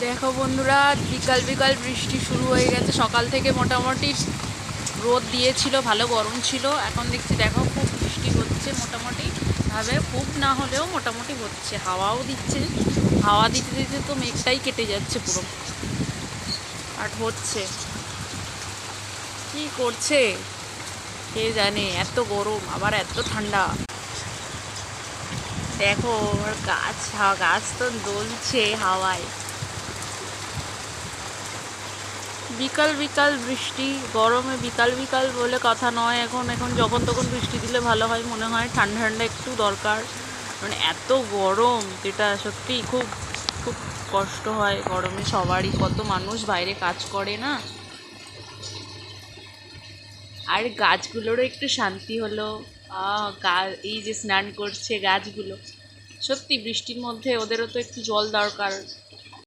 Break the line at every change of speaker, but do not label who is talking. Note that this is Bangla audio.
দেখো বন্ধুরা, বিকাল বিকাল বৃষ্টি শুরু হয়ে গেছে। সকাল থেকে মোটামুটি রোদ দিয়েছিল, ভালো গরম ছিল। এখন দেখছি দেখো খুব বৃষ্টি হচ্ছে মোটামুটি ভাবে, খুব না হলেও মোটামুটি হচ্ছে, হাওয়াও দিচ্ছে। হাওয়া দিতে দিতে তো মেঘটাই কেটে যাচ্ছে পুরো। আর হচ্ছে কি করছে কে জানে, এত গরম আবার এত ঠান্ডা। দেখো আর গাছ, গাছ তো দোলছে হাওয়ায়। বিকাল বিকাল বৃষ্টি, গরমে বিকাল বিকাল বলে কথা নয়। এখন এখন যখন তখন বৃষ্টি দিলে ভালো হয় মনে হয়, ঠান্ডা ঠান্ডা একটু দরকার। মানে এত গরম, যেটা সত্যি খুব খুব কষ্ট হয় গরমে সবারই, কত মানুষ বাইরে কাজ করে না। আর গাছগুলোরও একটু শান্তি হলো। এই যে স্নান করছে গাছগুলো, সত্যি বৃষ্টির মধ্যে ওদেরও তো একটু জল দরকার।